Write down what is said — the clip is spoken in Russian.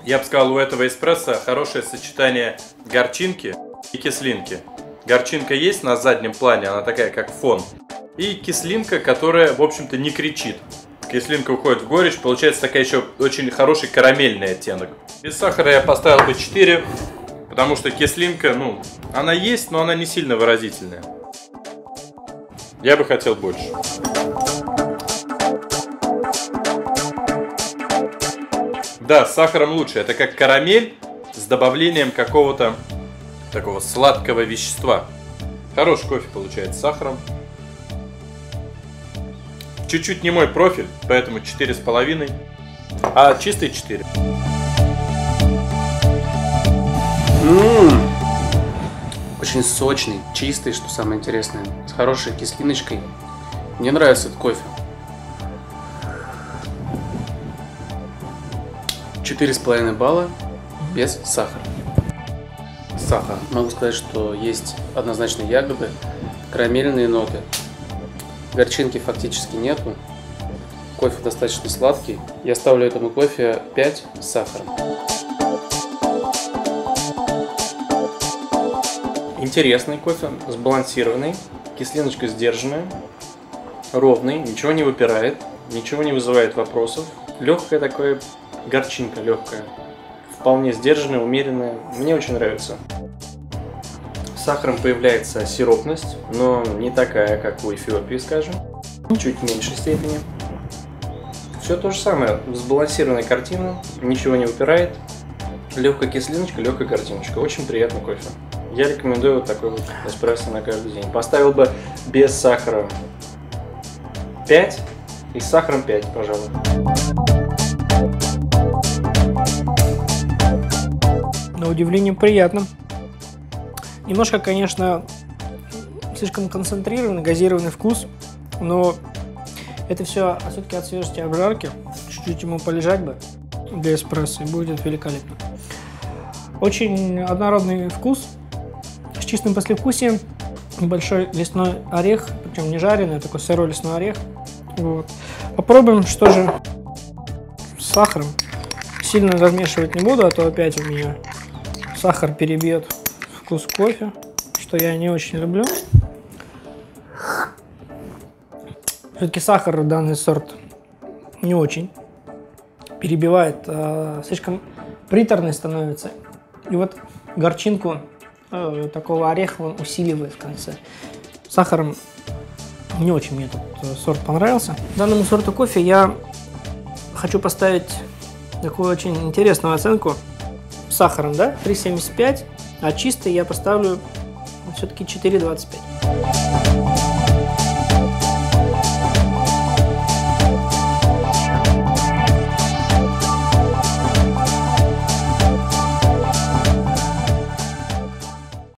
Я бы сказал, у этого эспрессо хорошее сочетание горчинки и кислинки. Горчинка есть на заднем плане, она такая как фон. И кислинка, которая, в общем-то, не кричит. Кислинка уходит в горечь, получается такая еще очень хороший карамельный оттенок. Без сахара я поставил бы 4, потому что кислинка, ну, она есть, но она не сильно выразительная. Я бы хотел больше. Да, с сахаром лучше. Это как карамель с добавлением какого-то такого сладкого вещества. Хороший кофе получается с сахаром. Чуть-чуть не мой профиль, поэтому 4,5. А чистый 4. Очень сочный, чистый, что самое интересное. С хорошей кислиночкой. Мне нравится этот кофе. 4,5 балла без сахара. Сахар. Могу сказать, что есть однозначно ягоды, карамельные ноты. Горчинки фактически нету. Кофе достаточно сладкий. Я ставлю этому кофе 5 с сахаром. Интересный кофе, сбалансированный, кислиночка сдержанная, ровный, ничего не выпирает, ничего не вызывает вопросов. Легкая такая горчинка, легкая, вполне сдержанная, умеренная. Мне очень нравится. С сахаром появляется сиропность, но не такая, как у Эфиопии, скажем, чуть в меньшей степени. Все то же самое, сбалансированная картина, ничего не выпирает, легкая кислиночка, легкая картиночка. Очень приятный кофе. Я рекомендую вот такой вот эспрессо на каждый день. Поставил бы без сахара 5 и с сахаром 5, пожалуй. На удивление приятно. Немножко, конечно, слишком концентрированный, газированный вкус, но это все все-таки от свежести обжарки. Чуть-чуть ему полежать бы для эспрессо, и будет великолепно. Очень однородный вкус, с чистым послевкусием, небольшой лесной орех, причем не жареный, а такой сырой лесной орех. Вот. Попробуем, что же с сахаром. Сильно размешивать не буду, а то опять у меня сахар перебьет вкус кофе, что я не очень люблю. Все-таки сахар в данный сорт не очень перебивает, слишком приторный становится. И вот горчинку такого ореха он усиливает в конце. Сахаром не очень мне этот сорт понравился. Данному сорту кофе я хочу поставить такую очень интересную оценку. С сахаром, да, 3,75, а чистый я поставлю все-таки 4,25.